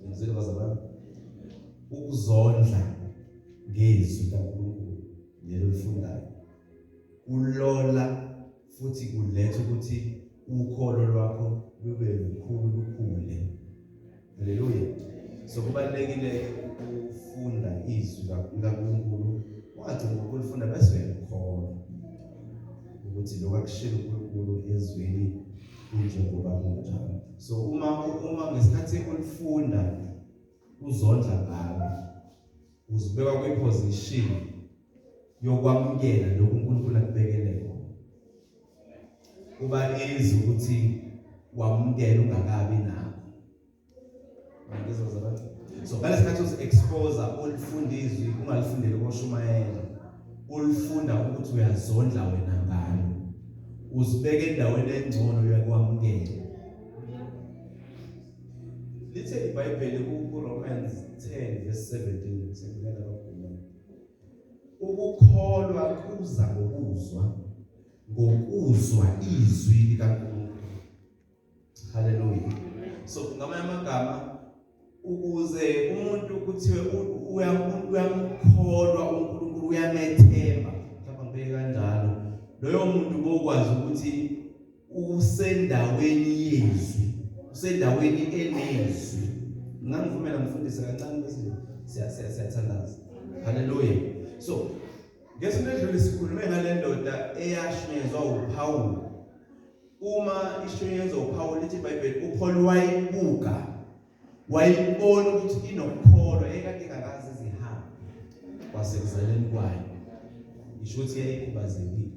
ngizele bazalwane ukuzondla ngezwi kaNkulunkulu lelo lifundayo kulola futhi kuletha ukuthi ukholo lwakho lube lukhulu lukhule. Haleluya. So kubalulekile ukufunda izwi kaNkulunkulu wagcina ukulifunda bese uyakholwa ukuthi lokho akushilo uNkulunkulu ezweni njengoba kunjalo. So uma ngesikhathi ulifunda uzondla ngalo uzibeka kwiposition yokwamukela lokho uNkulunkulu akubekele khona. Kuba easy ukuthi wamukele ungakabi nakho. Ngizwa zabantu. So ngalesikhathi uzi-expose ulifunda izwi ungalifundeli koshumayela. Ulifunda ukuthi uyazondla wena ngalo. Uzibeke endaweni engcono yokwamukela. Lithe iBhayibheli kuRomans 10:17 sekulela kakhulu. Ukukholwa kuza ngokuzwa izwi likaNkulunkulu. Haleluya. So ngamanye amagama ukuze umuntu kuthiwe uyamkholwa uNkulunkulu uyamethemba mhlawumbe ngibeke kanjalo loyo muntu bokwazi ukuthi usendaweni yezwi usendaweni enezwi. Ngangivumela ngifundise kancane bese siyathandaza. Haleluya. So ngesinto edlule sikhulume ngale ndoda eyashunyezwa uPaul. Uma ishunyezwa uPaul lithi iBhayibheli uPaul wayibuka wayibona ukuthi inokholwa ekade ingakazi zihamba kwasekuzaleni kwayo. Isho ukuthi yayikhubazekile.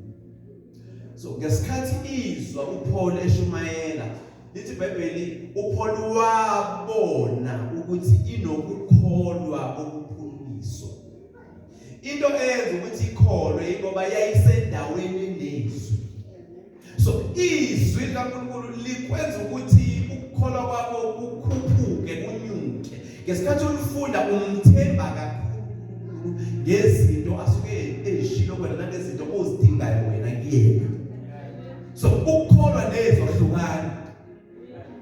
So ngesikhathi izwa uPaul eshumayela lithi iBhayibheli uPaul wabona ukuthi inokukholwa okuphunyiswa. Into eyenza ukuthi ikholwe ingoba yayisendaweni nezwi. So izwi likaNkulunkulu likwenza ukuthi ukukholwa kwakho kukhuphuke kunyuke. Ngesikhathi ulifunda umthemba kakhulu ngezinto asuke ezishilo kwena nangezinto ozidingayo wena kuyena. So ukukholwa nezwi ahlukani.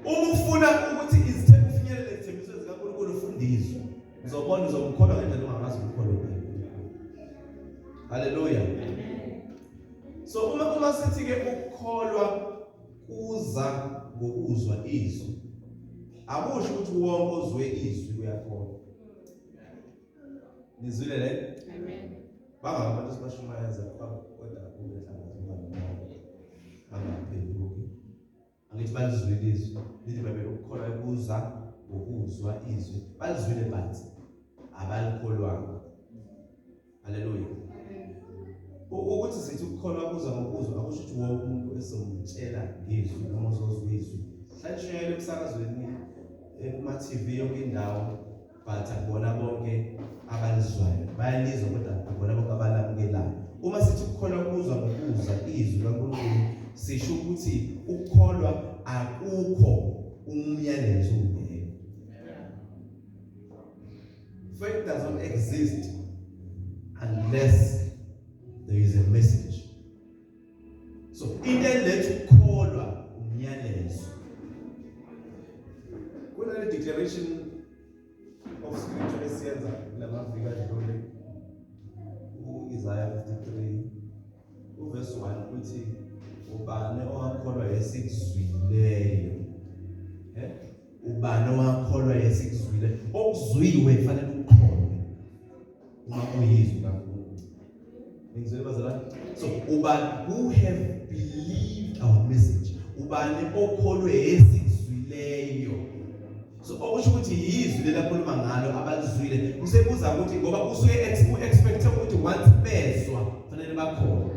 Uma ufuna ukuthi izithembu ufinyelele izithembiso zikaNkulunkulu ufundiswe. Uzobona uzomkholwa ngendlela ongakazi ukukholwa ngayo. Haleluya. So uma sithi ke ukukholwa kuza ngokuzwa izwi. Akusho ukuthi wonke ozwe izwi uyakholwa. Nizwile le? Amen. Bangabantu sibashumayeza kodwa kube hlangana bangaphenduki. Angithi balizwile izwi. Lithi babe ukukholwa kuza ngokuzwa izwi. Balizwile bathi abalikholwanga. Haleluya. Ukuthi sithi ukukholwa kuza ngokuzwa akusho ukuthi wonke umuntu esomtshela ngizwi noma uzozwa izwi. Hlanshele kusakazweni kuma-TV yonke indawo but akubona bonke abalizwayo. Bayalizwa kodwa akubona bonke abalamukelayo. Uma sithi ukukholwa kuza ngokuzwa izwi kaNkulunkulu sisho ukuthi ukukholwa akukho umyalezo ungekho. Faith does not exist unless there is a message. So into eletha ukukholwa umyalezo. Kuna declaration of scripture esiyenza lamaviki adlule uIsaiah 53 uverse 1 uthi ubani owakholwa yesikuzwileyo. Ubani owakholwa yesikuzwileyo. Okuzwiwe kufanele ukukholwe uma uyizwi kaNkulunkulu. So ubani who have believed our message. Ubani okholwe yesikuzwileyo. So okusho ukuthi yizwi lelakhuluma ngalo abalizwile. Usebuza ukuthi ngoba usuke expect ukuthi once bezwa kufanele bakholwe.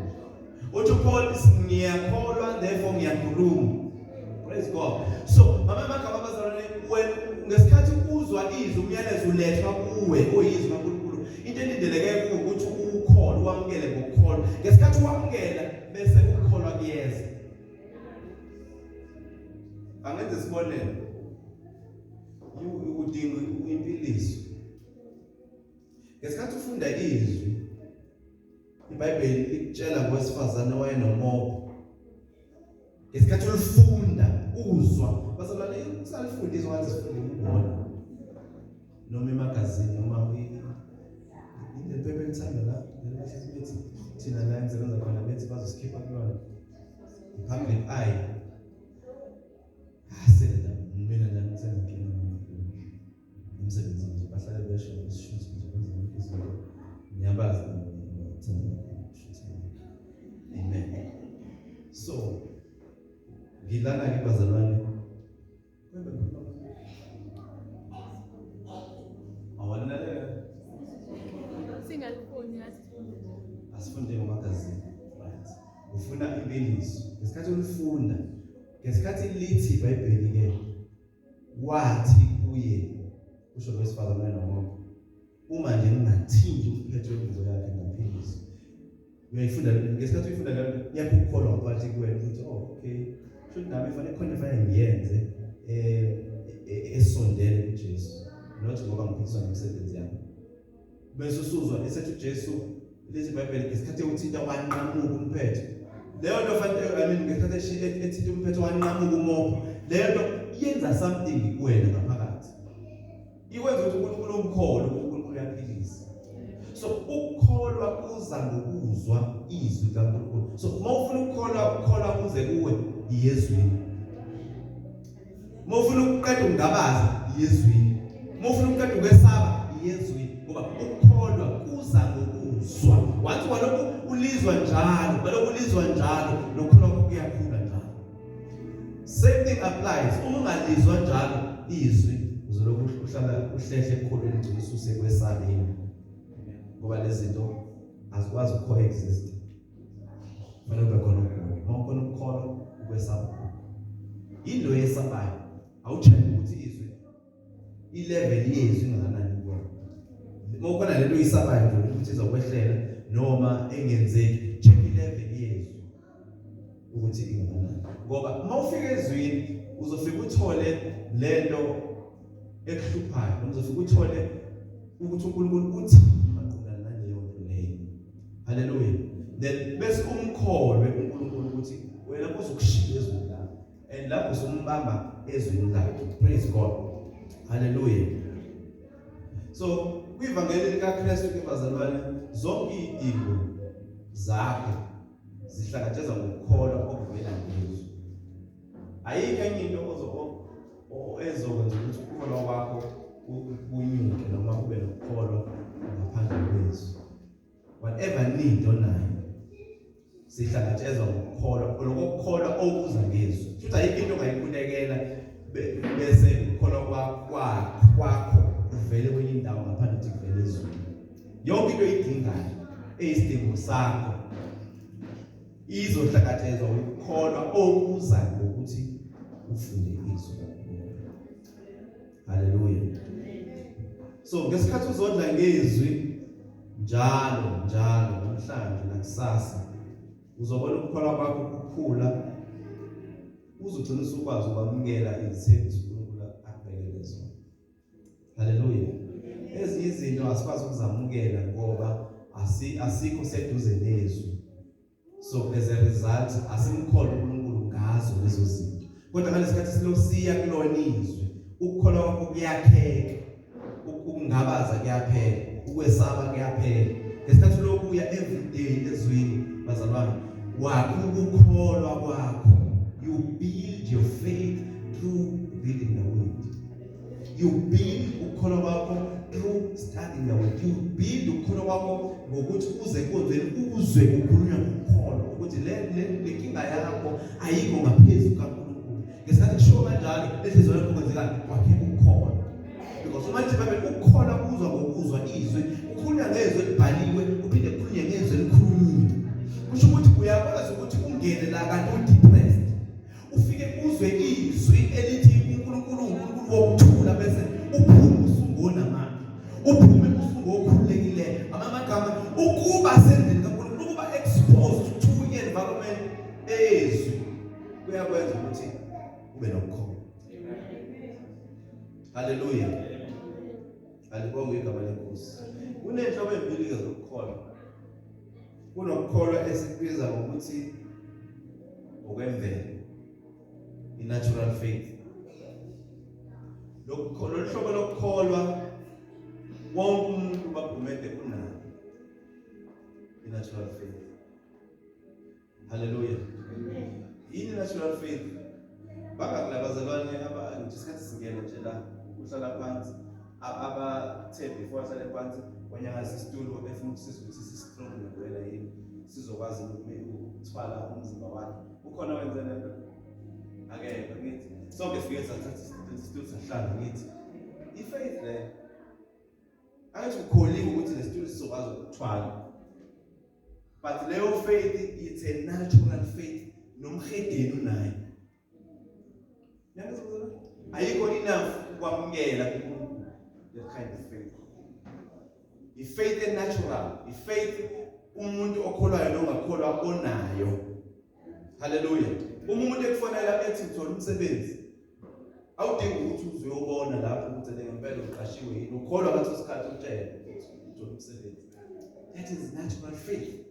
Uthi Paul ngiyakholwa therefore ngiyakhuluma. Praise God. So mama magama bazalwane ngesikhathi uzwa izwi umyalezo ulethwa kuwe oyizwi kaNkulunkulu. Into elindeleke ukuthi ukholwa wamukele ngokukholwa. Ngesikhathi wamukela bese ukukholwa kuyeza. Angenze isibonelo. Udinga impiliso. Ngesikhathi ufunda izwi iBhayibheli likutshela ngowesifazane owayenomopho. Ngesikhathi ulifunda uzwa bazalwane usalifundiswa ngathi sifunde ukubona. lana-ke bazalwane awalinalela asifunde ngomagazini, right? Ufuna ibiliso ngesikhathi ulifunda, ngesikhathi lithi iBhayibheli-ke wathi kuye kusho lowesifazane noma uma nje ningathinji umphetho wengubo yakhe ngaphilisi. Uyayifunda ngesikhathi uyifunda leyo yakho ukukholwa ngaphakathi kuwena ukuthi okay should nami fanele ngiyenze esondele kuJesu, not ngoba ngiphiliswa ngemisebenzi yami. Bese usuzwa esethi uJesu lezi iBhayibheli ngesikhathi uthinta wanqamuka umphetho, leyo nto fanele ngesikhathi ethinta umphetho wanqamuka umopho, leyo nto yenza something kuwena ngaphakathi, ikwenza ukuthi uNkulunkulu umkhole, uNkulunkulu uyaphilisa. So ukukholwa kuza ngokuzwa izwi likaNkulunkulu. So uma ufuna ukukholwa kuze kuwe iyezwini, uma ufuna ukuqeda ukungabaza iyezwini, uma ufuna ukuqeda ukwesaba iyezwini, ngoba ukukholwa kuza ngokuzwa. Wathi walokhu ulizwa njalo, balokhu ulizwa njalo, lokukholwa kuyakhula njalo. Same thing applies. Uma ungalizwa njalo izwi, uzolokhu uhlala uhlehle ekukholweni ugcine usekwesabeni, ngoba lezi zinto azikwazi ukucoexist. Kufanele ube khona ukukholwa. Uma ukhona ukukholwa ukwesaba, into yesabayo awucheck ukuthi izwi i-level yezwi ingakanani kuwe. Uma ukhona lento yisabayo nje ukuthi izokwehlela noma engenzeki, check i-level yezwi ukuthi ingakanani, ngoba uma ufika ezwini uzofika uthole lento ekuhluphayo, noma uzofika uthole ukuthi uNkulunkulu uthi maqondana naleyo nto leyo. Haleluya. Then bese umkholwe uNkulunkulu ukuthi wena uzokushiya ezweni lakho, and lapho usumbamba ezweni lakhe. Praise God. Haleluya. So kwivangeli likaKristu ke bazalwane, zonke izidingo zakho zihlakatshezwa ngokukholwa okuvela ngezwi. Ayikho enye into ezokwenza ukuthi ukukholwa kwakho kunyuke noma kube nokukholwa ngaphandle kwezwi. Whatever need onayo sihlakatshezwa ngokukholwa, lokukholwa okuza ngezwi. Futhi ayikho into ongayikhulekela bese ukukholwa kwakho uvele kwenye indawo ngaphandle ukuthi kuvele ezweni. Yonke into oyidingayo eyisidingo sakho izohlakatshezwa ukukholwa okuza ngokuthi ufunde izwi laNkulunkulu. Haleluya. So ngesikhathi uzodla ngezwi njalo namhlanje nakusasa, uzobona ukukholwa kwakho kukhula, uzogcina usukwazi ukwamukela izithembiso uNkulunkulu akubekele zona. Haleluya. Ezinye izinto asikwazi ukuzamukela ngoba asikho seduze nezwi. So as a result asimkhole uNkulunkulu ngazo lezo zinto. Kodwa ngalesikhathi silosiya kulona izwi, ukukholwa kwakho kuyakheka, ukungabaza kuyaphela, ukwesaba kuyaphela. Ngesikhathi lokuya everyday ezwini bazalwane, wakho ukukholwa kwakho, you build your faith through reading the word. You build ukukholwa kwakho through studying the word. You build ukukholwa kwakho ngokuthi uze konzweni uzwe ukukhulunywa ngokukholwa ukuthi le nkinga yakho ayikho ngaphezulu kaNkulunkulu. Ngesikhathi kusho kanjalo enhliziyo yakho kwenzekani kwakhe ukukholwa. Because uma iBhayibheli ukukholwa kuzwa ngokuzwa izwi, ukukhulunywa ngezwi elibhaliwe uphinde ukukhulunywe ngezwi elikhulunywe. Kusho ukuthi uyakwazi ukuthi ungene la kanti udepressed, ufike uzwe izwi elithi uNkulunkulu wokuthula, bese uphume usungona manje, uphume usungokhululekileyo. Amagama ukuba sendeni kaNkulunkulu, ukuba exposed to environment ezwi kuyakwenza ukuthi ube nokukholwa. Haleluya. Alibonge igama leNkosi. Kunenhlobo ezimbili zokukholwa. Kunokukholwa esikubiza ngokuthi okwemvelo, i-natural faith. Lokukholwa, uhlobo lokukholwa wonke umuntu bagumede unalo, i-natural faith. Haleluya. Yini natural faith? Bakulabazalwane ngesikhathi singena nje la uhlala phansi, abathe before ahlale phansi kwanyanga isitulo efuna ukusizwa ukuthi sistrong ngempela yini sizokwazi ukuthwala umzimba wakhe. Ukhona wenza lento? Akekho ngithi. Sonke sifike situlo sahlala ngithi. I-faith le. Angithi ukholiwe ukuthi lesitulo sizokwazi ukuthwala. But leyo faith, it's a natural faith. Nomhedeni unayo. Ayikho enough ukwamukela that kind of faith. I-faith natural. I-faith umuntu okholwayo nongakholwa onayo. Hallelujah. Umuntu ekufanele ethi uthola umsebenzi. Awudingi ukuthi uzuyobona lapho ukuthi ngempela uqashiwe yini. Ukholwa ngathi usikhathi utshela ukuthi uthola umsebenzi. That is natural faith.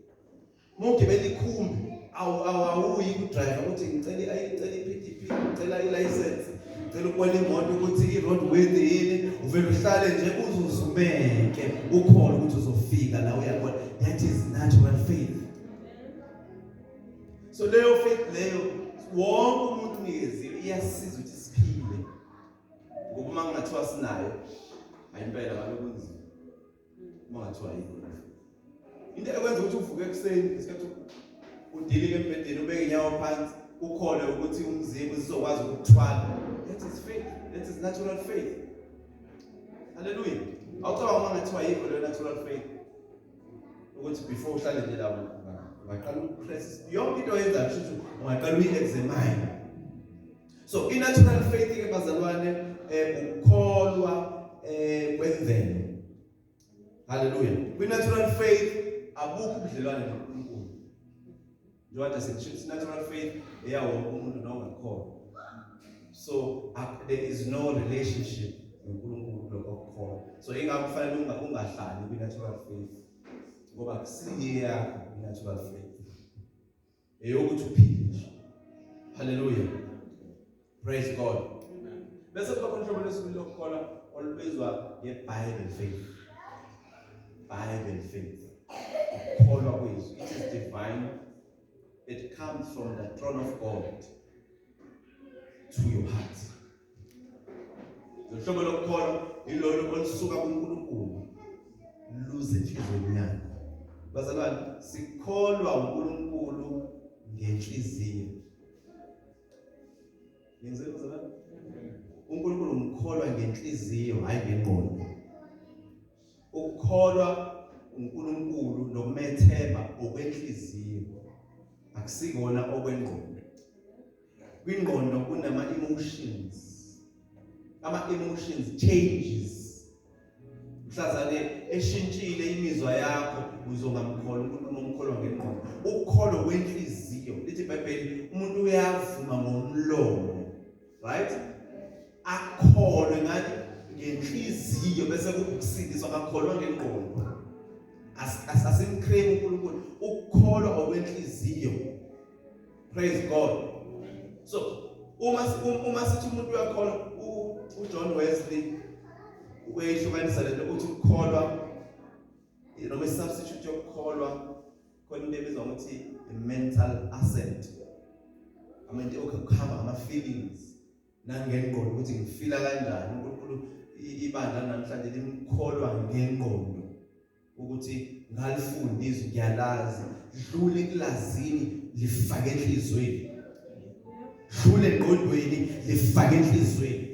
Mongibela ikhumbi awuyi kudrive ukuthi ngicela i-PTP, ngicela i-license, ngicela ukubona imoto ukuthi i-roadworthy yini, uvela uhlale nje uzuzumeke ukhona ukuthi uzofika la uyabona. That is natural faith. So leyo faith leyo wonke umuntu unikezile iyasiza ukuthi siphile. Ngoba uma ngathiwa sinayo ayimpela ngabe kunzima. Uma ngathiwa ayikho. Into ekwenza ukuthi uvuke ekseni isikhathi udilike embedeni ubeke inyawo phansi ukhole ukuthi umzimba uzokwazi ukuthwala. That is faith. That is natural faith. Hallelujah. Awucabanga uma ngathiwa ayikho leyo natural faith ukuthi before uhlale nje lapho ungaqala ukupress yonke into oyenza kusho ungaqala uyi-examine. So i-natural faith ke bazalwane ukukholwa kwemvelo. Hallelujah. Kwi-natural faith abukho ubudlelwane noNkulunkulu. Njengoba sithi natural faith eyawonke umuntu nongakholwa. So there is no relationship noNkulunkulu lokukholwa. So ingakufanele ungahlali kwi-natural faith. Ngoba akusiye yakho i-natural faith. Eyokuthi uphile. Hallelujah. Praise God. Bese kuba control lesibili lokukholwa olubizwa nge-Bible faith. Bible faith. Ukukholwa kwethu. It is divine. It comes from the throne of God to your heart. Uhlobo lokukholwa ilolo olusuka kuNkulunkulu luze enhliziyweni yakho. Bazalwane, sikholwa uNkulunkulu ngenhliziyo. Yenzeni bazalwane? uNkulunkulu umkholwa ngenhliziyo hayi ngengqondo. Ukukholwa uNkulunkulu nokumethemba okwenhliziyo akusikona okwengqondo. Kwingqondo kunama emotions. Ama-emotions changes. Mhlazane eshintshile imizwa yakho uzongamkholwa uNkulunkulu umkholwa ngengqondo. Ukukholwa kwenhliziyo lithi iBhayibheli umuntu uyavuma ngomlomo. Right? Akholwe ngathi ngenhliziyo bese kukusindiswa akakholwa ngengqondo. Asimclaim uNkulunkulu ukukholwa okwenhliziyo. Praise God. So uma sithi umuntu uyakholwa uJohn Wesley uyehlukanisa lento uthi ukukholwa noma substitute yokukholwa khona into ebizwa ngokuthi mental assent. Amanje okukhamba ama-feelings nangengqondo ukuthi ngifila kanjani. uNkulunkulu ibandla namhlanje limkholwa ngengqondo ukuthi ngalifunda izwi ngiyalazi dlule ekulazini lifake enhlizweni. Dlule engqondweni lifake enhlizweni.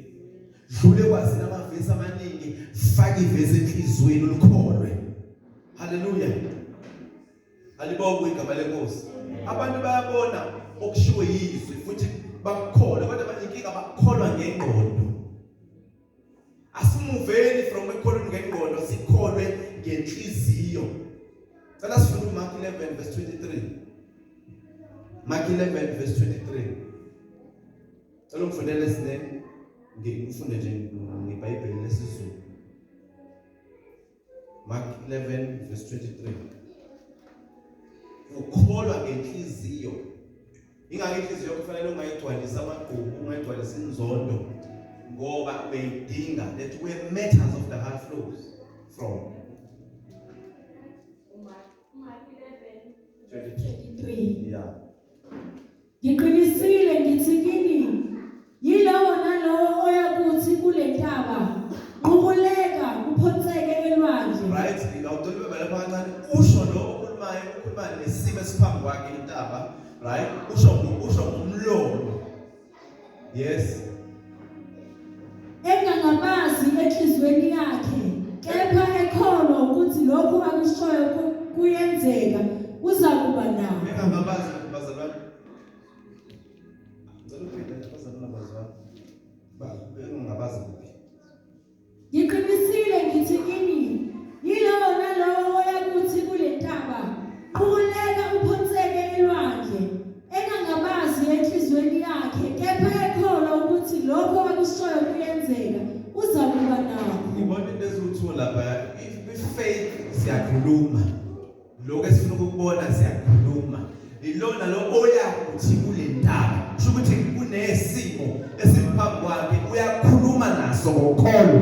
Dlule kwazi namavesi amaningi faka ivesi enhlizweni ulikholwe. Hallelujah. Alibonge igama lenkosi. Abantu bayabona okushiwo yizwi futhi bakukholwa kodwa abaninkinga bakukholwa ngengqondo. Asimuveni from ekukholweni ngengqondo sikholwe ngenhliziyo. Cela sifunde Mark 11 verse 23. Mark 11 verse 23. Cela ngifundele sinene ngifunde nje ngeBhayibheli lesizulu. Mark 11 verse 23. Ukholwa ngenhliziyo. Ingake inhliziyo kufanele ungayigcwalisa amagqubu, ungayigcwalisa inzondo ngoba uyidinga. That where matters of the heart flows from. Mark 23. Yeah. Ngiqinisile ngithi kini yilowo nalowo oyakuthi kule ntaba qhubuleka kuphonseke elwandle. Right, ngawudolwe balapha kancane usho lo ukhuluma nesimo esiphambi kwakhe intaba, right? Usho ngomlomo. Yes. Engangabazi enhlizweni yakhe, kepha ekholwa ukuthi lokho akushoyo kuyenzeka, uzakuba nawo. Engangabazi bazalwane. Ngicela uphinde bazalwane bazalwane. Engangabazi kuphi? Ngiqinisile ngithi kini, yilowo nalowo oyakuthi kule ntaba, qhubeka uphonseke elwandle, engangabazi enhlizweni yakhe, kepha ekholwa ukuthi lokho akushoyo kuyenzeka, uzakuba nawo. Ngibona into ezuthiwa lapha, if faith siyakhuluma. Lokho esifuna ukubona siyakhuluma. Ilona lo oyakuthi kule ntaba. Kusho ukuthi kunesimo esiphambi kwakhe uyakhuluma naso ngokholo.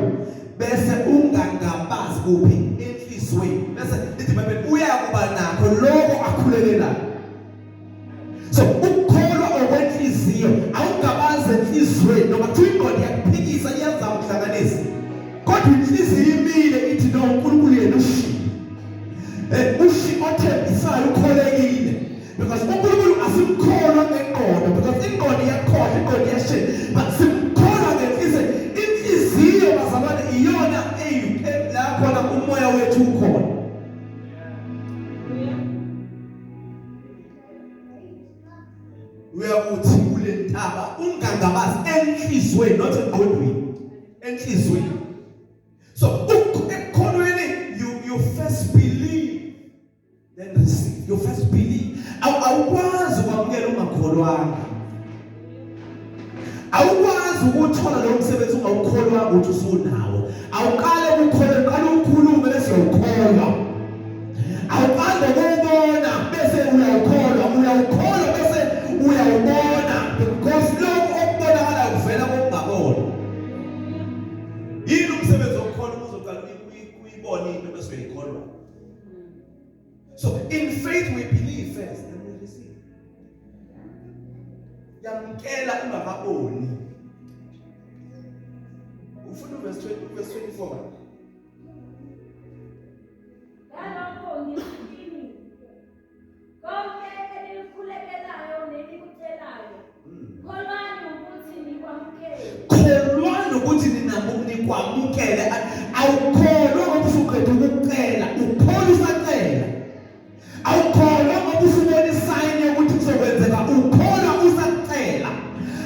Bese ungangabazi kuphi enhlizweni. Bese lithi babe uyakuba nakho lokho akhulekelayo. So ukukholwa okwenhliziyo awungabazi enhlizweni noma kuthiwa ingqondo yakuphikisa iyazama ukuhlanganisa. Kodwa inhliziyo imile ithi no uNkulunkulu yena ushi othembisayo ukholekile. Because uNkulunkulu asimkholwa ngengqondo because ingqondo iyakhohlwa ingqondo iyashintsha. But simkholwa ngenhliziyo. Inhliziyo bazalwane iyona la khona umoya wethu ukhona. Uyakuthi kule ntaba ungangabazi enhlizweni not engqondweni. Enhlizweni. So ekholweni you first believe then receive. You first believe. Awukwazi ukwamukela ungakholwanga. Awukwazi ukuthola lo msebenzi ungawukholwanga ukuthi usunawo. Awuqale ukukholwa, uqale ukhulume bese ukholwa. Awuqale ukubona bese uyawukholwa, uyawukholwa bese uyawubona because lokho okubonakala kuvela kokungabona. Yini umsebenzi wokukholwa uzoqala uyibona into bese uyikholwa. So in faith we believe first then we receive. Yamkela ungakaboni. Ufuna verse 24. Ngalokho ngizithini, konke enikukhulekelayo nenikucelayo, kholwani ukuthi nikwamukele. Kholwani ukuthi nikwamukele. Awukholwa ngoba usuqeda ukucela, ukholwa usacela. Awukholwa ngoba usubona isayini yokuthi kuzokwenzeka, ukholwa usacela.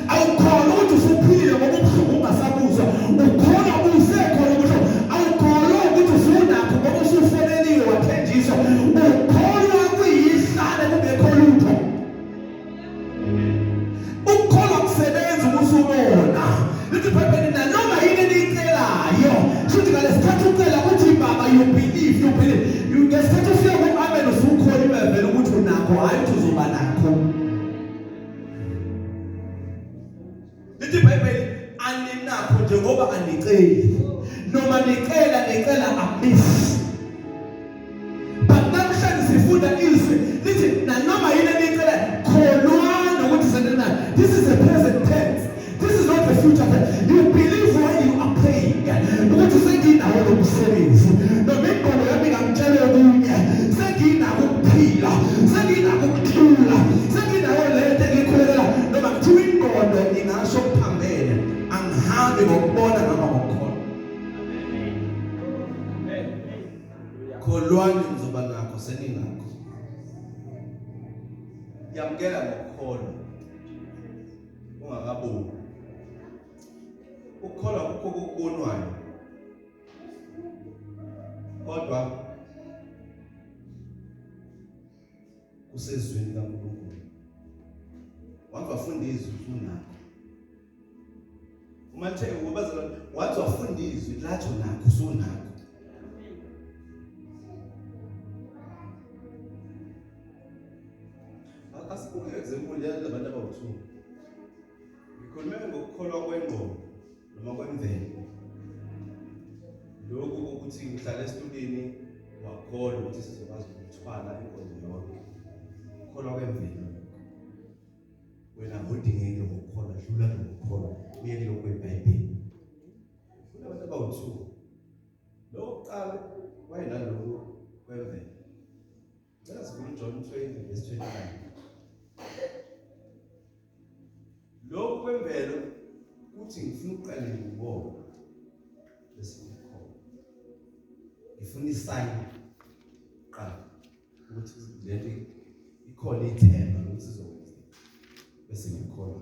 Awukholwa ukuthi usuphile ngoba ubuhlungu ungasabuzwa, ukholwa usekhona ukuthi awukholwa ukuthi usunakho ngoba usufoneliwe wathenjiswa, ukholwa kuyihlale kungekho lutho. Ukholwa kusebenza umusubona. Lithi iBhayibheli nanoma yini eniyicelayo, futhi ngalesikhathi ucela ukuthi baba you believe. Ngesikhathi ufika ku-amen usukholwa imvelo ukuthi unakho, hayi ukuthi uzoba nakho. Lithi iBhayibheli aninakho njengoba aniceli. Noma necela amisi. But namhlanje sifunda izwi lithi nanoma yini eniyicela kholwana ukuthi senina. This is a present tense. This is not the future tense. You believe when you are praying. Ukuthi senginawo lo msebenzi. Noma ingqondo yami ngamtshela okunye. Senginako ukuphila. Senginako ukuthula. Senginawo lento engikholelwa. Noma kuthiwa ingqondo ingasho okuphambene. Angihambi ngokubona noma ngokukholwa. Kholwani nizoba nakho seningakho. Yamkela ngokukholwa. Ungakaboni. Ukukholwa kukho okubonwayo. Kodwa kusezweni kaNkulunkulu. Wathi wafunda izwi unakho. Uma nje ubazalwane wathi wafunda izwi lathi unakho usunakho. Asibuke example yalabo bantu abawu2. Ngikhuluma ngokukholwa kwengqondo noma kwemvelo. Lokho ukuthi ngihlala esitulini wakholwa ukuthi sizokwazi ukuthwala inkonzo yonke. Ukukholwa kwemvelo. Wena udingeke ukukholwa, dlula ngokukholwa. Uyeke lokho eBhayibhelini. Kunabantu abawu2. Lo oqala wayinaloko kwemvelo. Let's go to John 20:29. Lokho kwemvelo uthi ngifuna uqale ngibona bese ngikholwa. Ngifuna isayini qala ukuthi lento ikhona ithemba ukuthi izokwenza bese ngikholwa.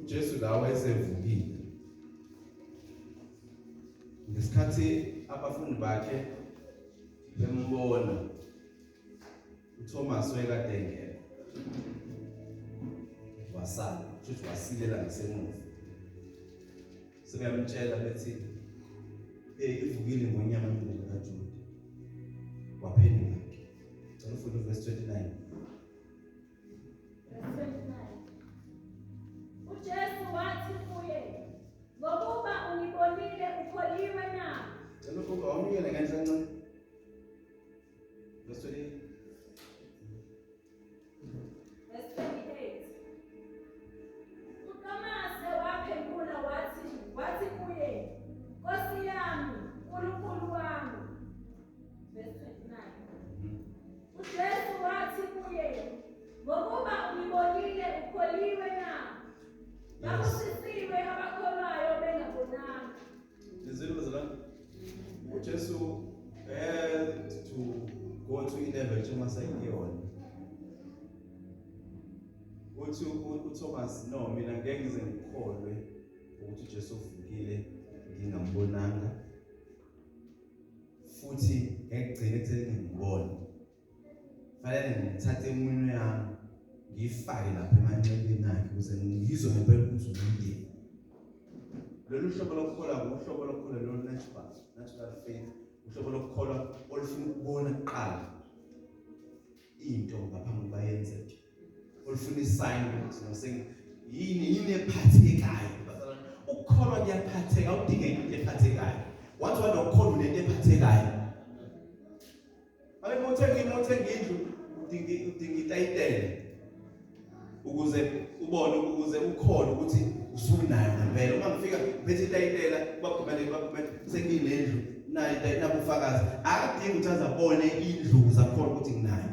uJesu lawo esevukile ngesikhathi abafundi bakhe bembona uThomas wayekade engekho wasala futhi wasilela ngesemuva. Sebeyamtshela bethi ivukile ngonyama womndeni kaJuda. Waphendula ngicela ufune verse 29. uJesu wathi kuye, ngokuba ungibonile ukholiwe na? Ngicela ukuba awunikele ngenhla encane. Verse 28. Verse 28. uTomase waphendula wathi kuye, Nkosi yami, Nkulunkulu wami. Verse 29. uJesu wathi kuye, ngokuba ungibonile ukholiwe na? Babusisiwe abakholwayo bengabonanga. Lizilo bazalwane. uJesu had to go to 11 Thomas ayiyona. Uthi uThomas no mina ngeke ngize ngikholwe ukuthi uJesu uvukile ngingambonanga. Futhi ngekugcina ekutheni ngibone. Fanele ngithathe umunwe yami ngifake lapha emanceleni akhe ukuze ngizwe ngempela ukuthi ungiyini. Lolu hlobo lokukholwa uhlobo lokukholwa lo natural faith, uhlobo lokukholwa olufuna ukubona kuqala into ngaphambi kokuba yenzeke. Olufuna isign ukuthi yini ephathekayo. Ukukholwa kuyaphatheka, udinga into ephathekayo. Wathi ukukholwa unento ephathekayo. Ake mothenga indlu udinga itayitela ukuze ubone ukuze ukholwe ukuthi usunayo ngempela. Uma ngifika phethe itayitela bakhomela sengilendlu nayo itayitela ubufakazi. Akudingi ukuthi azabone indlu zakholwa ukuthi nginayo.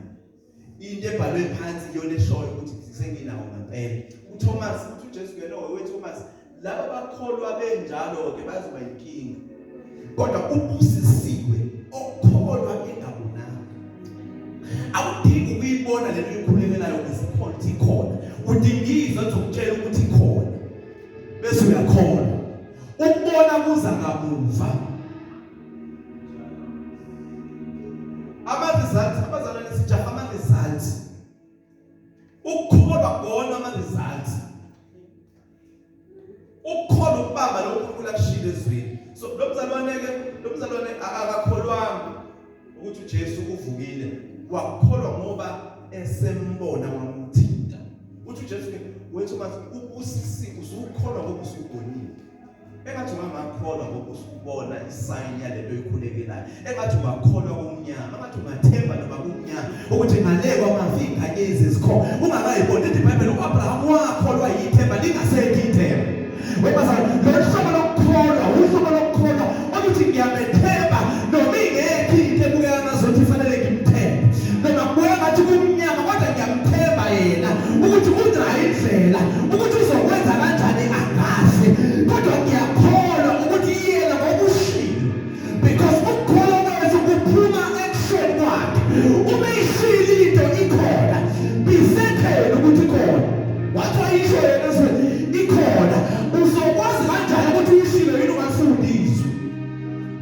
Into ebhalwe phansi iyona eshoyo ukuthi senginawo ngempela. uThomas uthi uJesu kuyena Thomas laba bakholwa benjalo ke bazoba inkinga. Kodwa ubusisiwe okholwa engabonanga. Awudingi ukuyibona lento ekhulekelayo ngesikholwa ukuthi ikhona. Udingiza ukutshela ukuthi ikhona. Bese uyakholwa. Ukubona kuza ngamuva. Abazalwane sijaha ama-results. Ukukholwa kona ama-results. Ukukholwa ukubamba lokho uNkulunkulu akushilo ezweni. So lo mzalwane akakholwanga ukuthi uJesu uvukile. Wakholwa ngoba esembona wamthinta. Uthi uJesu wethomas ubusisiwe usukholwa ngoba usubonile. Engathi ungakholwa ngoba usubona isign yalento ekhulekelayo. Engathi ungakholwa kumnyama, engathi ungathemba noma kumnyama ukuthi ngaleko amavinga ezikhona. Ungakayiboni into iBhayibheli uAbraham wakholwa yithemba lingasekho ithemba. Webazana lo hlobo lokukholwa, uhlobo lokukholwa ukuthi ngiyamethemba noma ingekho into ebukeka ngazothi fanele ngimthembe. Noma kubuka ngathi kumnyama kodwa ngiyamthemba yena ukuthi unayo indlela ukuthi uzokwenza kanjani angazi. Kodwa ngiyakholwa ukuthi yena ngokushilo because ukukholwa kwethu kuphuma eksheni kwakhe. Uma ishilo into ikhona bisekele ukuthi ikhona. Wathi ayisho yena ikhona uzokwazi kanjani ukuthi uyishilo yini ungafundiswa.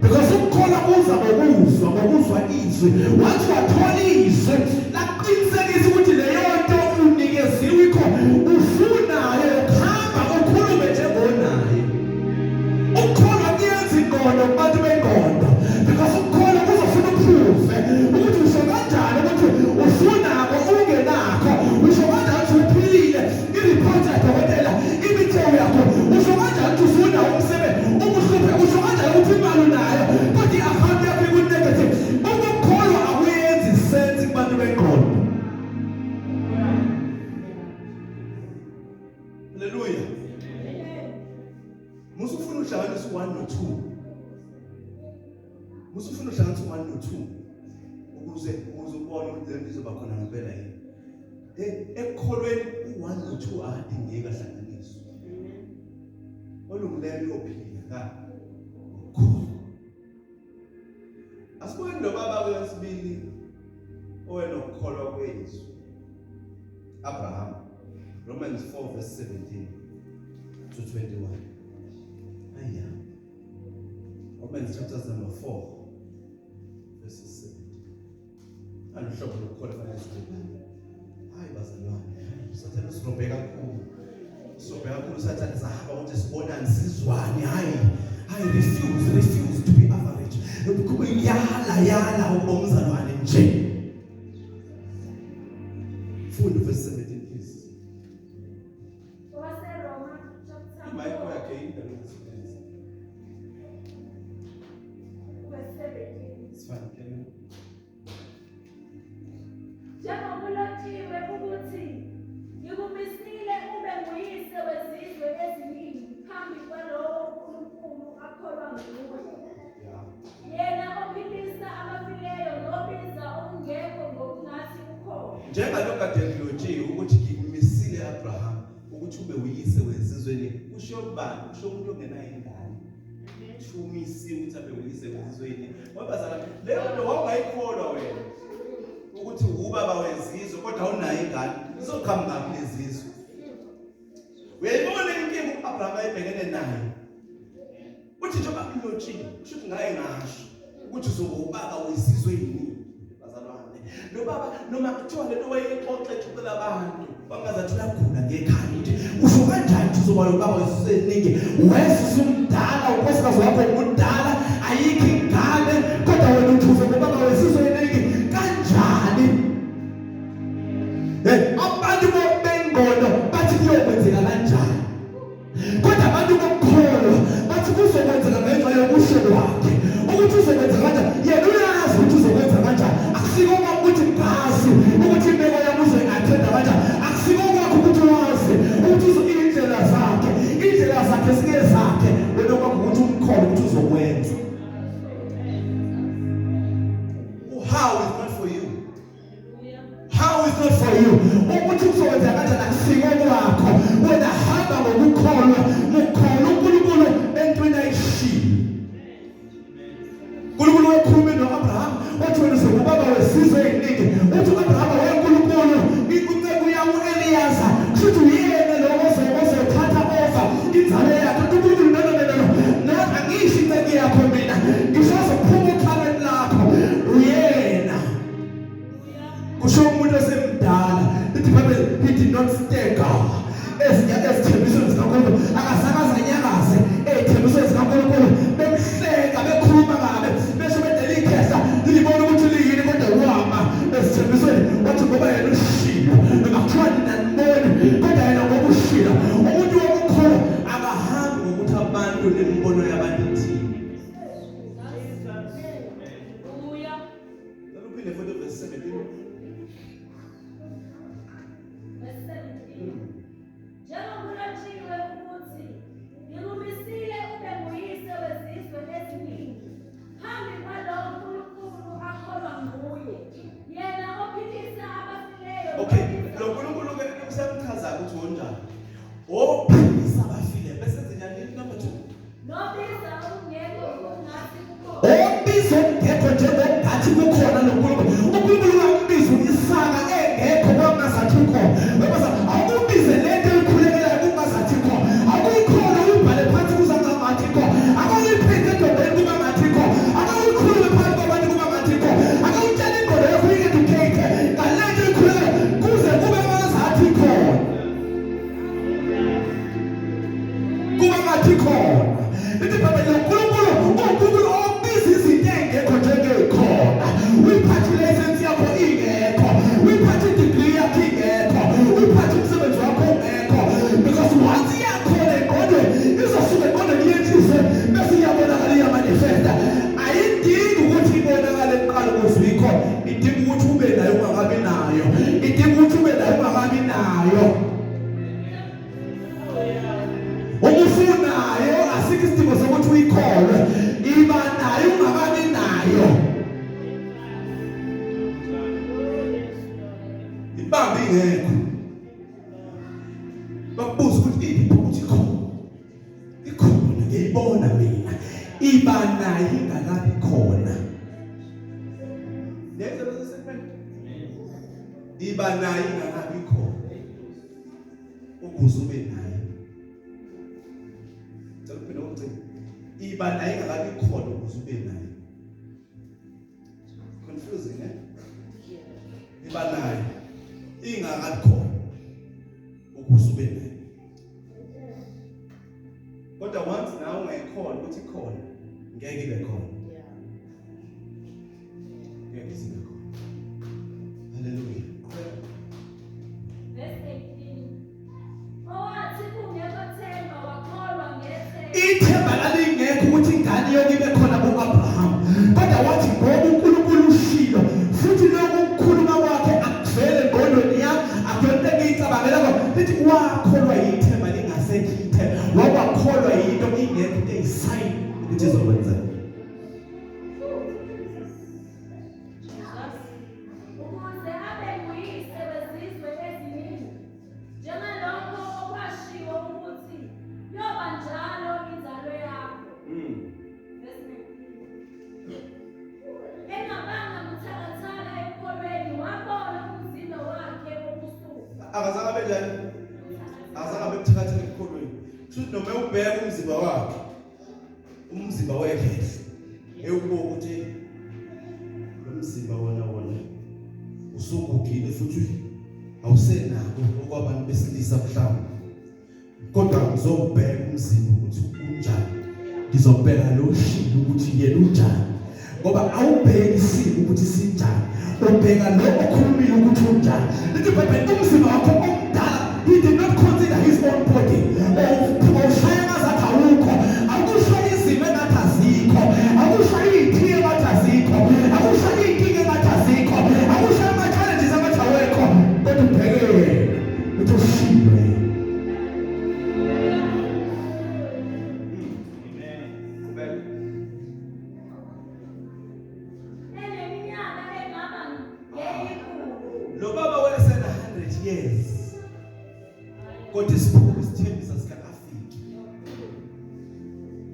Because ukukholwa kuza ngokuzwa izwi. Wathi wathola izwi laqinisekisa ukuthi leyo nto unikeziwe ikhona. Ufunayo ukuhamba ukhulume njengonayo. Ukukholwa kuyenza ingqondo kubantu bengqondo. Because ukukholwa kuzofuna uprove ukuthi usho kanjani ukuthi ufunako ungenakho. Usho kanjani ukuthi uphilile iripoti yadokotela imithelo yakho. Usho kanjani ukuthi ufuna umsebenzi umuhluphe. Usho kanjani ukuthi imali unayo kodwa i-account yakho iku-negative. Ukukholwa akuyenzi sense kubantu bengqondo. Haleluya. Musufuna uhlanganisa 1 no 2. Musufuna uhlanganisa 1 no 2 ukuze ubone ukuthi lento izoba khona ngempela yini. Ekukholweni u1 no 2 adingeka hlanganiswa. olungileyo uyophila ngokukhulu. Asibone lo baba wesibili owena ukukholwa kwezwi, Abraham. Romans 4 verse 17 to 21. Romans chapter number 4 verses 17. Aluhlobo lokukholwa kwezwi. Hayi bazalwane, sathana sirobheka kakhulu. Sirobheka kakhulu sathana sahamba ukuthi sibonane sizwane. Hayi refuse to be average. Lokhu yala ubomzalwane nje. Full verse 17 please. Michael again, it's fine, can you? Njengokulotshiwe ukuthi ngikumisile ube nguyise wezizwe eziningi phambi kwalowo uNkulunkulu akholwa nguye. Yena ophilisa abafileyo nobiza ongekho ngokungathi ukhona. Njengalokhu kade ngilotshiwe ukuthi ngikumisile Abraham ukuthi ube uyise wezizweni. Kusho ubani? Kusho umuntu ongenayo ingane. Umisiwe ukuthi abe uyise wezizweni. Wabazalwane, leyo nto wawungayikholwa wena. Ukuthi ubaba wezizwe kodwa unayo ingane. Izokhamba ngaphi lezizwe? Uyayibona inkinga uAbraham ayibhekene nayo. Uthi njengoba kulotshiwe, kusho ukuthi ngaye ngasho ukuthi uzoba ubaba wezizwe yini? Bazalwane. Lo baba noma kuthiwa lento wayexoxe exoxela abantu, bangazathi uyagula ngekhaya ukuthi usho kanjani uzoba ubaba wezizwe eziningi? Wesizwe umdala, unkosikazi wakho umdala, ayikho ingane, kodwa wena uthi uzoba ubaba wezizwe eziningi kanjani? Abantu bengono bathi kuyokwenzeka kanjani? Kodwa abantu bokukholwa bathi kuzokwenzeka ngenxa yokusho kwakhe. Ukuthi uzokwenzeka kanjani? Yena uyazi ukuthi uzokwenza kanjani. Akusiko ukuthi ngazi ukuthi impilo yami uzoyiathenda kanjani. Akusiko kwakho ukuthi wazi ukuthi indlela zakhe sike zakhe. Wena kwakho ukuthi umkholo ukuthi uzokwenza. How is not for you. How is not for you. Ukuthi uzokwenza kanjani akusiko kwakho. Wena hamba ngokukholwa, ukholwa uNkulunkulu entweni ayishilo. uNkulunkulu wakhuluma noAbraham wathi wena uzoba ubaba wezizwe eziningi. Uthi uAbraham wayeNkulunkulu, inceku yawo Eliyaza, kushuthi uyena lo ozothatha over inzalo yakhe. uNkulunkulu no, angisho inceku yakho mina, ngizophuma ukhaleni lakho uyena. Kusho umuntu osemdala. He did not stay God. Ezithembisweni zikaNkulunkulu akazanyakaze ezithembisweni zikaNkulunkulu bemhleka bekhuluma ngabe bese bedela ikhehla libona ukuthi liyini kodwa wama ezithembisweni wathi ngoba yena ushilo ngakuthiwa naniboni kodwa yena ngokushilo. Umuntu wokukholwa akahambi ngokuthi abantu nembono yabantu ithini. Uphinde futhi verse 17. Njengokulotshiwe ukuthi ngikumisile ube nguyise wezizwe eziningi phambi kwalowo uNkulunkulu akholwa nguye. Yena ophilisa abafileyo. Okay, lo uNkulunkulu ke usemchaza ukuthi wonjani. Ophilisa abafileyo bese zenyanini number 2. Nobiza ongekho ngokungathi ukhona. Obiza ongekho njengokungathi kukhona lo uNkulunkulu. uNkulunkulu wambiza Isaka engekho kwangazathi ukhona. Bese awubize lento ekhulekelayo kungazathi khona. Akuyikholwa uyibhale phansi kuzangathi khona. Akuyiphethe edobeni kuba ngathi khona. Akuyikhulule phansi kwabantu kuba ngathi khona. Akuyitshela ingqondo yakho uyi-educate ngalento ekhulekelayo kuze kube ngazathi khona. Kuba ngathi khona. Lithi Bhayibheli uNkulunkulu obiza izinto engekho njengekhona. Uyiphathe license yakho ingekho. Uyiphathe i-degree yakho ingekho. Uyiphathe umsebenzi wakho ungekho. Because once iyakhona engqondweni izosuka engqondweni yethiswe bese iyabonakala iyamanifesta. Ayidingi ukuthi ibonakale kuqala ukuze ikhona. Idinga ukuthi ube nayo ungakabi nayo. Idinga ukuthi ube nayo ungakabi nayo. Umufunayo asikho isidingo sokuthi uyikholwe. Iba nayo ungakabi nayo. Ibambi ingekho. Bakubuza ukuthi iphi ukuthi ikhona. iba naye ingakabi khona. Iba naye ingakabi khona ukuze ube naye. Ngicela ukuthi iba naye ingakabi khona ukuze ube naye. Confusing, eh? Iba naye ingakabi khona ukuze ube naye. Kodwa once nawe ungayikhona ukuthi khona ngeke ibe khona. Ngeke ibe khona. Hallelujah. Verse 18. Owathi kungekho themba wakholwa ngethemba. Ithemba lalingekho ukuthi ingane yonke ibe khona ku-Abraham. Kodwa wathi ngoba uNkulunkulu ushilo futhi lokho ukukhuluma kwakhe akuvele engqondweni yami akuyonto engiyicabangela lithi wakholwa yithemba lingasekho ithemba. Wakholwa yinto ingekho into eyisayini ukuthi izokwenzeka. Ukuze abe nguyise wezizwe eziningi, njengalokho okwashiwo ukuthi yoba njalo inzalo yakho. Verse 19. Engabanga buthakathaka ekholweni wabona umzimba wakhe wokusuka. Akazange abe njani? Akazange abe buthakathaka ekholweni. Futhi noma ubheka umzimba wakhe, umzimba wekhe ewubuka ukuthi lo mzimba wona usukugile futhi awusenako okwabantu besilisa mhlawumbe. Kodwa ngizobheka umzimba ukuthi unjani. Ngizobheka lo shilo ukuthi yena unjani. Ngoba awubheki isimo ukuthi sinjani. Ubheka lo okhulumile ukuthi unjani. Lithi phela umzimba wakho omdala, he did not consider his own body. Awushaya ngazathi awukho. Awushaya izimo engathi azikho. Awushaya iy'thiyo engathi azikho. Awushaya iy'nkinga engathi azikho. Awushaya ama-challenges engathi awekho. Kodwa ubheke ukuthi ushilo yena. Eneminyaka engaba ngeyikhulu. Lo baba wayesena 100 years. Kodwa isiphumo isithembisa sikafiki.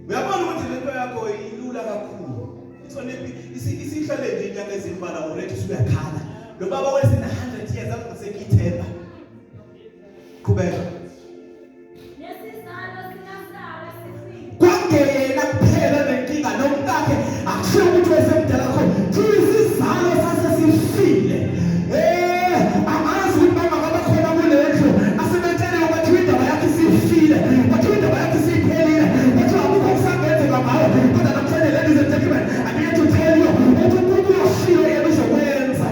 Uyabona ukuthi lento yakho ilula kakhulu. Ithonephi isihlale nje inyanga ezimbalwa already usuyakhala. Lo baba wayesena 100 years akusekithemba. Qhubeka. Nesizalo sikaSara sifile. Kwangena kuphela nenkinga nomkakhe akusho ukuthi wesemdala khona. Isizalo sasesifile. Amazi ukuthi mama ngabe khona kulendlu asebetshele ukuthi indaba yakhe isifile. Ukuthi indaba yakhe isiphelile. Ukuthi akukho kusangenzeka ngayo. Kodwa namhlanje ladies and gentlemen, I'm here to tell you ukuthi uNkulunkulu ushilo yena uzokwenza.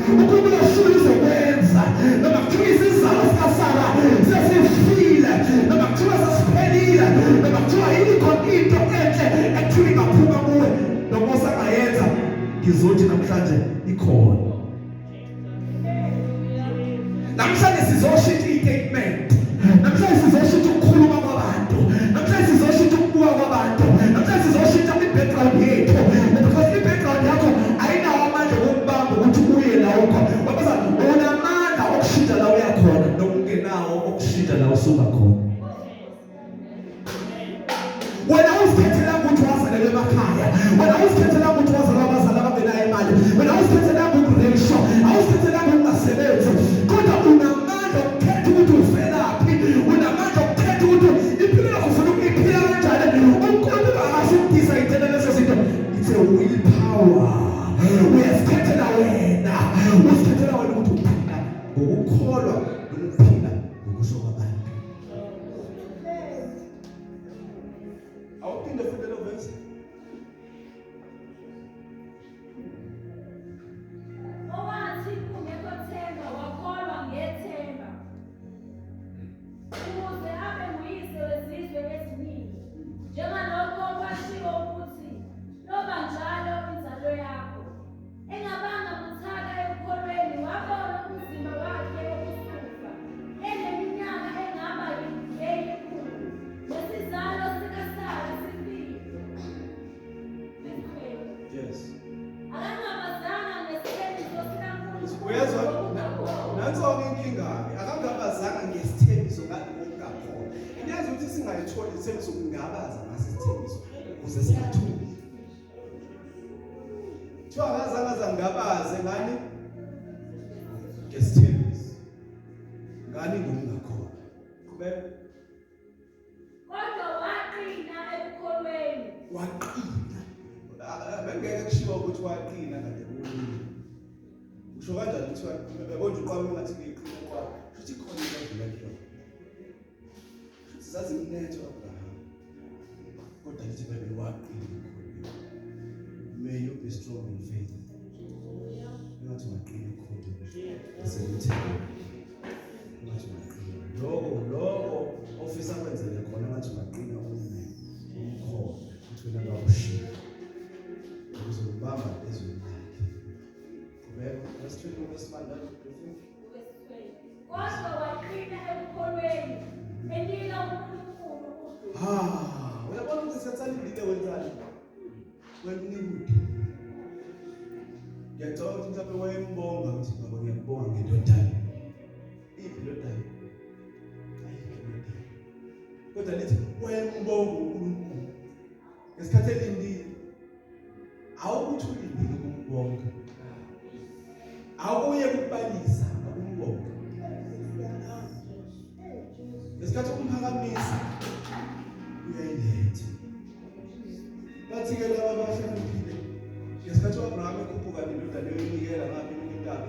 uNkulunkulu ushilo uzokwenza. Noma kuthiwa isizalo sikaSara sesifile. Noma kuthiwa sesiphelile. Noma kuthiwa yikho into enhle ekuthiwa ingaphuma kuwe. Noma usangayenza ngizothi namhlanje ikhona. Namhlanje sizoshintsha i-statement. Namhlanje sizoshintsha ukukhuluma kwabantu. Namhlanje sizoshintsha ukubuka kwabantu. Namhlanje sizoshintsha i-background yethu. Because i-background yakho ayinawo amandla okubamba ukuthi uye la ukho. Wabaza unamandla okushintsha la uya khona nokungenawo okushintsha la usuka khona. Wena uzikhethela ukuthi wazalelwa emakhaya. Wena uzikhethela ukuthi wazalwa abazali abangenayo imali. Wena uzikhethela ukuresho. Awuzikhethela ukungasebenzi. Kodwa unamandla okukhetha ukuthi uvelaphi. Unamandla okukhetha ukuthi impilo yakho ufuna ukuyiphila kanjani. uNkulunkulu akasukudisa ithena leso zinto. It's a willpower. Uyazikhethela wena. Uzikhethela wena ukuthi uphila ngokukholwa nokuphila ngokusho kwabantu. Awuphinde futhi lo verse. Owathi kungekho themba wakholwa ngethemba. Ukuze abe nguyise wezizwe eziningi. Njengalokho okwashiwo ukuthi yoba njalo inzalo yakho. Engabanga buthaka ekukholweni wabona umzimba wakhe wokusuka. Eneminyaka engaba ngeyikhulu. Nesizalo sikaSara sifile. Yes. Akangabazanga ngesithembiso sikaNkulunkulu. Uyezwa? Nanso-ke inkinga akangabazanga ngesithembiso ngathi ngokungakhona. Into yazi ukuthi singayitholi isithembiso kungabaza ngaso isithembiso ukuze singathuli. Kuthiwa ngazangaza ngabaze ngani ngesithembiso. Ngani ngokungakhona. Qhubeka. Kodwa waqina ekukholweni. Waqina. Bengeke kushiwo ukuthi waqina kade kulungile. Usho kanjani kuthiwa konje uqhamuka ngathi ngiqina kwakho. Futhi khona into edlula kuyona. Futhi sazi umnetho Abraham. Kodwa lithi bebe waqina ekukholweni. May you be strong in faith. Ungathi waqina ekukholweni. Asemthethweni. Ungathi waqina. Lokho ofisa kwenzele khona ngathi waqina umkhono. Uthi wena ngawushiya. Uzobamba ezweni lakhe. Qhubeka, lesithweni kwesibandana before. Kodwa waqina ekukholweni. Elila uNkulunkulu udumo. Uyabona ukuthi siyatsalindile wenzani? Wemnikude. Ngiyacabanga ukuthi mhlawumbe wayembonga ukuthi baba ngiyakubonga ngentodana. Iphi intodana? Ayikho intodana. Kodwa lithi wayembonga uNkulunkulu. Ngesikhathi elindile. Awukuthi ulindile ukumbonga. Awuye kubalisa ukumbonga. Ngesikhathi umphakamisa uyayiletha. Bathi ke laba abahlangile. Ngesikhathi uAbraham ekhuphuka indodana yoyinikela ngaphi intaba.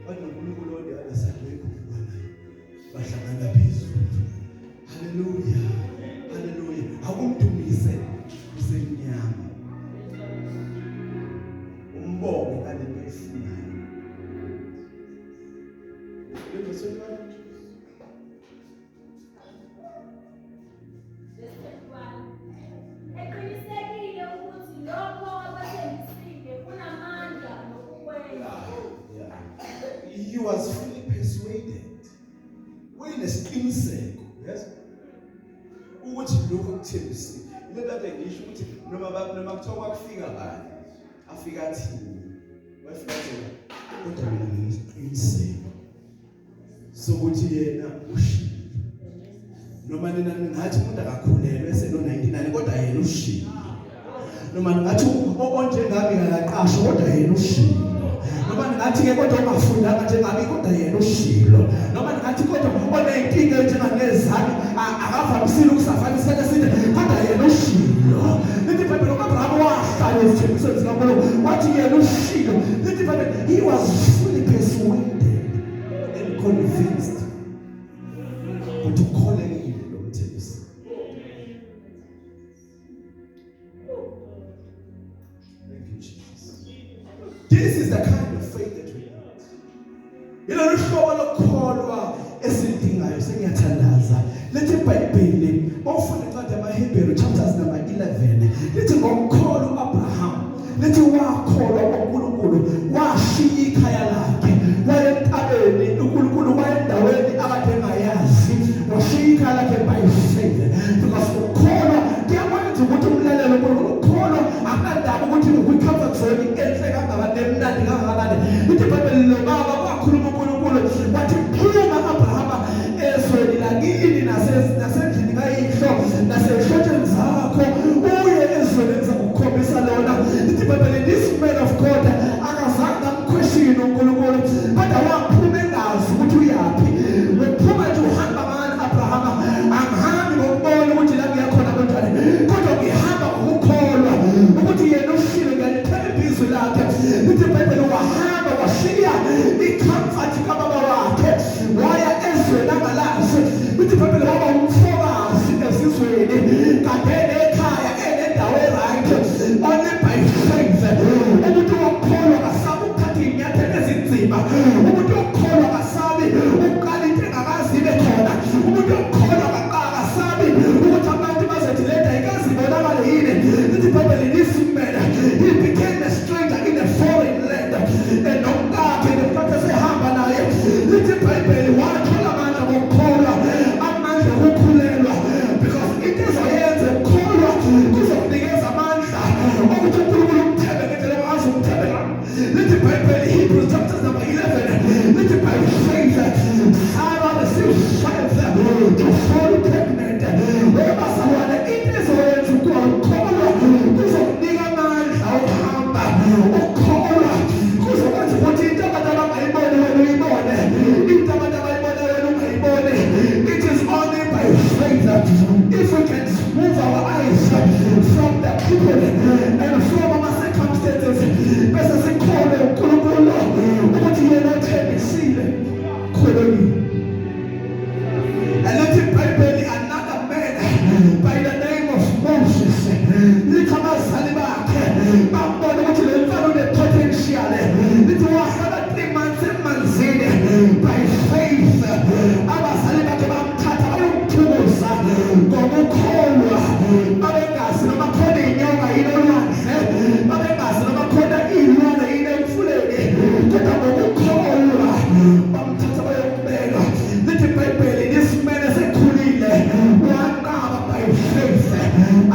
Bathi noNkulunkulu onke adasale ekhuphuka naye. Bahlangana phezulu. Haleluya. Haleluya. Akumdumise usemnyama. Umbongo kalento efunayo. Eqinisekile ukuthi lokho abathembisile kunamandla nokukwenza. He was fully persuaded. Uyinesiqiniseko, yes? Ukuthi lokho kuthembisile. Into kade ngisho ukuthi noma kuthiwa kwakufika bani, afika thini. Wafika thina. Kodwa mina nginesiqiniseko sokuthi yena ushilo. Noma nina ngathi umuntu akakhulelwe eseno99 kodwa yena ushilo. Noma ngathi onjengami akaqashwa kodwa yena ushilo. Noma ngathi ke kodwa ungafundanga njengami kodwa yena ushilo. Noma ngathi kodwa onenkinga njengangezami akavamisile ukusafanisa lesine kodwa yena ushilo. Lithi Bible uAbraham wahlala esithembiso sikaNkulunkulu wathi yena ushilo. Lithi Bible he was fully persuaded and convinced to call him lo mthembiso. Thank you, Jesus. This is the kind of faith that we need. Yilo hlobo lokholwa esidingayo sengiyathandaza. Lithi iBhayibheli ofuna incwadi yamaHebheru chapters number 11. Lithi ngokholwa uAbraham. Lithi wakholwa uNkulunkulu washiya ikhaya lakhe. Wayentabeni uNkulunkulu wayendaweni akade engayazi. Washiya ikhaya lakhe by faith. Because ukholwa kuyakwenza ukuthi umlalelo uNkulunkulu ukholwa akandaba ukuthi uyikhamba zone enhle kangakanani emnandi kangakanani. Lithi iBhayibheli lo baba wakhuluma uNkulunkulu wathi phuma Abraham ezweni lakini nasendlini kayihlo nasehlotsheni zakho uye ezweni engizakukhombisa lona. Lithi iBhayibheli this man of God akazange amquestion uNkulunkulu kodwa waphuma engazi ukuthi uyaphi. Wephuma nje uhamba ngani Abraham angihambi ngokubona ukuthi la ngiyakhona kanjani kodwa ngihamba ngokukholwa ukuthi yena ushilo ngalithemba izwi lakhe. and from our circumstances bese sikhole uNkulunkulu ukuthi yena uthembisile kholweni. And let him Bible another man by the name of Moses. Lithi abazali bakhe babona ukuthi le mfana une-potential. Lithi wahlala 3 months emanzini by faith. Abazali bakhe bamthatha bayomthukuza ngokukholwa. Babengazi noma khona inyonga yini olwandle, babengazi noma khona iy'lwane yini emfuleni, kodwa ngokukholwa bamthatha bayombeka. Lithi iBhayibheli this man esekhulile wanqaba by faith.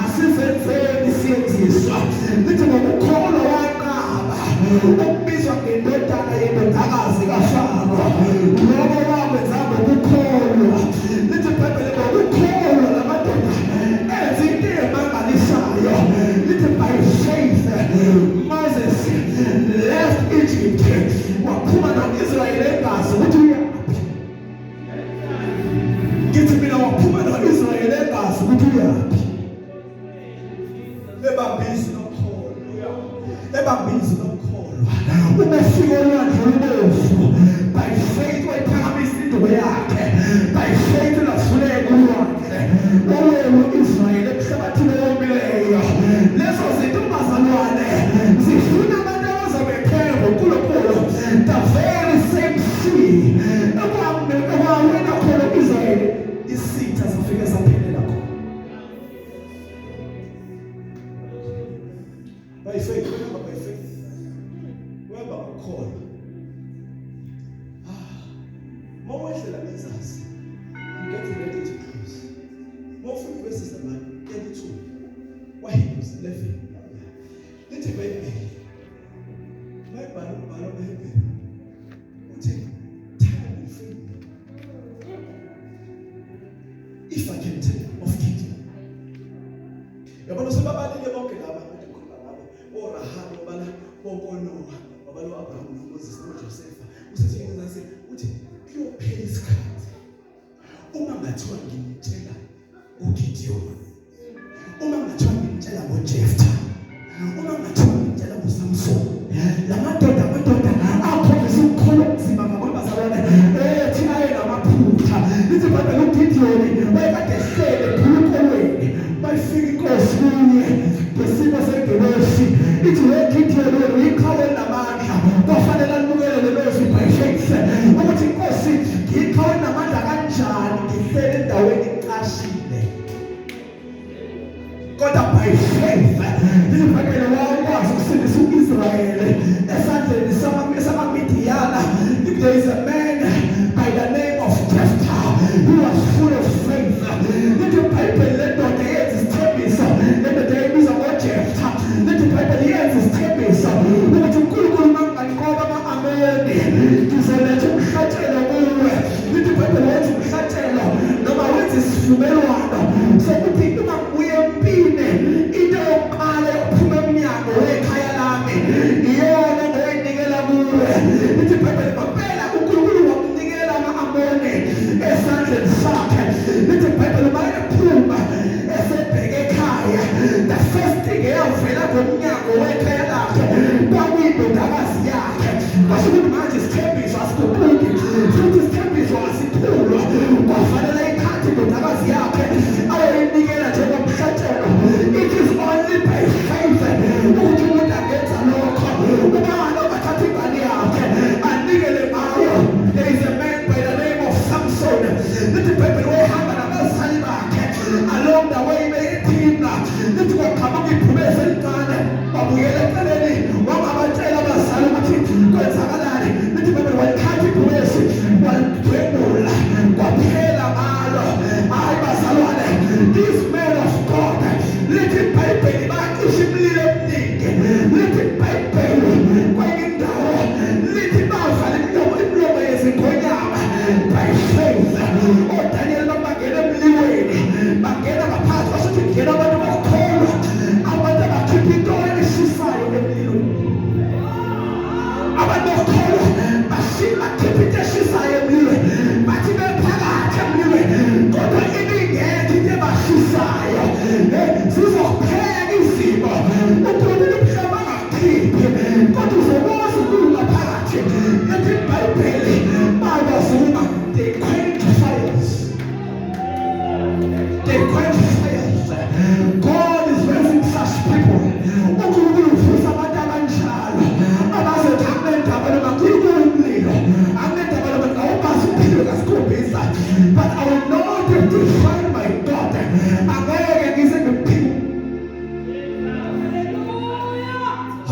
Asizenzeni siyenziswa. Lithi ngokukholwa wanqaba ukubizwa ngendodana yendodakazi kaFaro. Lokho wakwenza ngokukholwa. Lithi iBhayibheli ngokukholwa la madoda enza into emangalisayo. Lithi by faith Moses left Egypt, waphuma no-Israyeli engazi ukuthi uyaphi. Ngithi mina waphuma no-Israyeli engazi ukuthi uyaphi. Ebambizi nokholwa, ebambizi nokholwa. Umefika olwandle olubovu by faith wayiphakamisa induku yakhe. By faith ulahluleka ulwandle owenu Israyeli emhlabathini owomileyo. Lezo zinto bazalwane zifuna abantu abazobepheka ngoNkulunkulu. The very same sea ekwawena khona u-Israyeli isitha safike saphelela khona. By faith, remember by faith. Remember ukukholwa. Mawehlela ngezazi. I'm getting ready to close. Mawufuna verses number 32. Hebrews 11. Lithi iBhayibheli. Bayibhala umbhalo weHebrew. Uthi time will fail me. If I can tell of Gideon. Yabona sebabalile bonke laba ukuthi khona ngabo. ORahab obala boNoah, obala uAbraham noMoses noJoseph. Usethi ngizase uthi kuyophela isikhathi. Uma ngathiwa ngimtshela uGideon. Uma ngathiwa ngimtshela ngoJeftha. Uma ngathiwa ngimtshela ngoSamson. La madoda akhombisa ukukholwa kunzima ngoba bazalwane thina yena amaphutha. Lithi iBhayibheli uGideon wayekade ehlele ephulukolweni. Bayifika inkosi kunye ngesimo sengelosi. Ithi weGideon wena uyiqhawe namandla. Kwafanele alibukele lelozwi by faith. Ukuthi inkosi ngiyiqhawe namandla kanjani ngihlele endaweni iqashile. Kodwa by faith iBhayibheli wakwazi ukusindisa u-Israyeli esandleni samamidiyana. If there is a man by the name of Jephthah who was full of faith, lithi iBhayibheli lendoda yenza isithembiso. Lendoda ebizwa ngoJephthah, lithi iBhayibheli yenza isithembiso ukuthi uNkulunkulu manginganqoba ama-Amoni ngizoletha umhlatshelo kuwe. Lithi iBhayibheli wenza umhlatshelo noma wenza isivumelwano sokuthi uma ngibuye empini into yokuqala yokuphuma emnyango wekhaya lami iyona ngoyinikela kuwe. Lithi iBhayibheli mampela uNkulunkulu wakunikela ama-Amoni esandleni sakhe. Lithi iBhayibheli mayephuma esebheke ekhaya, the first thing eyavela ngomnyango wekhaya lakhe kwakuyindodakazi yakhe. Basho ukuthi manje isithembiso asiguquki futhi isithembiso asiphulwa. Kwafanele ayithathe indodakazi yakhe ayoyinikela njengomhlatshelo. It is only by faith ukuthi umuntu angenza lokho. Ubani ongathatha ingane yakhe anikele ngayo. There is a man by the name of Samson. Lithi iBhayibheli wayehamba nabazali bakhe along the way beyiphina. Lithi kwaqhamuka iphumeza elincane babuyela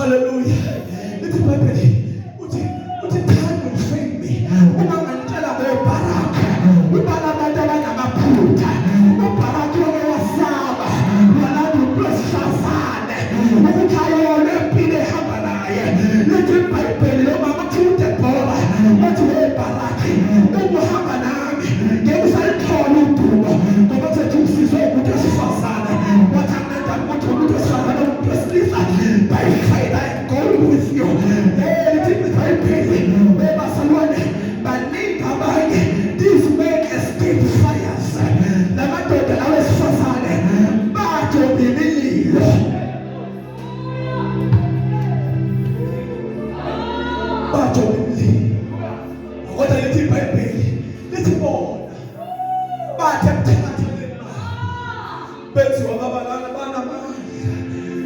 Hallelujah. Lithi iBhayibheli uthi time will fail me. Uma ngantshela ngoBaraka, ubala abantu abanamaphutha. UBaraka owasaba, walanda uNkosazane. Ukukhayona empilo ehamba naye. Lithi iBhayibheli lo mama uthi Debora, uthi weBaraka, ukuhamba nami, ngeke usayithola udumo. Ngoba uthi usizwe umuntu wesifazane. Wathi angenda umuntu wesifazane umuntu wesilisa. By faith I am going with you. Lithi iBhayibheli bebasalwane baningi abanye. These men escape fires. Namadoda awesifazane bajoba imililo. Bajoba imililo. Kodwa lithi iBhayibheli lithi bona bathe emthatheleni benziwa ngabalana banamandla.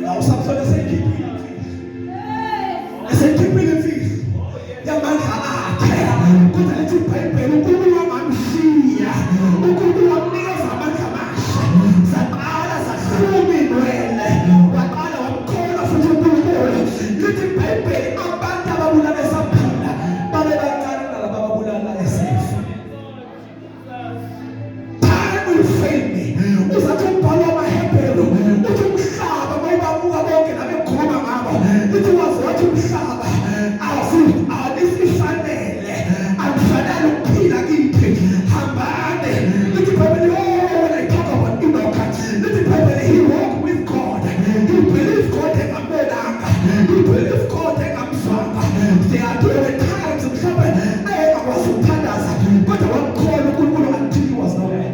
Awusamhlole esekhipile imfihlo yamandla akhe. Kodwa lithi iBhayibheli uNkulunkulu wangamshiya, uNkulunkulu wamnikeza amandla amasha. Zaqala zahluma inwele, waqala wamkholwa futhi uNkulunkulu. Lithi iBhayibheli abantu ababulala esaphila babe bancane nalabo ababulala esefa. Time will fail me. Uzathi umbhalo wamaHebheru uthi umhlaba mawubabuka bonke nabekhuluma ngabo, lithi wazi wathi umhlaba awusifanele, akufanele ukuphila kithi. Hambane. Lithi iBhayibheli when I talk about Enoch, lithi iBhayibheli he walked with God. He believed God engambonanga. He believed God engamzwanga. There were times mhlawumbe engakwazi ukuthandaza kodwa wamkholwa uNkulunkulu until he was nowhere.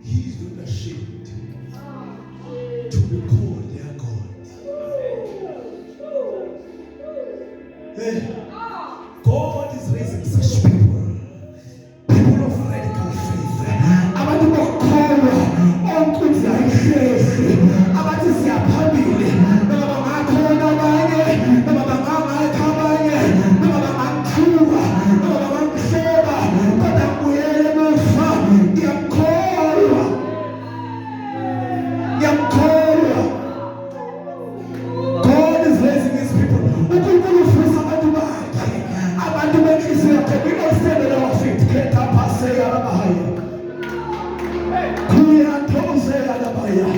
He is not ashamed to be called their God. Hey, God is raising such people of radical faith. Abantu bokholwa onkunzi ayihlezi, abathi siyaphambili, noma bangakhona abanye, noma bangangakho abanye, noma bangakhuba, noma bangakuhleba, kodwa ngibuyele emuva. Ngiyamkholwa. God is raising his people. uNkulunkulu ufisa abantu bakhe, abantu benhliziyo yakhe. We don't stand on our feet. Keta pasea la bahaya. Kuya tose la bahaya.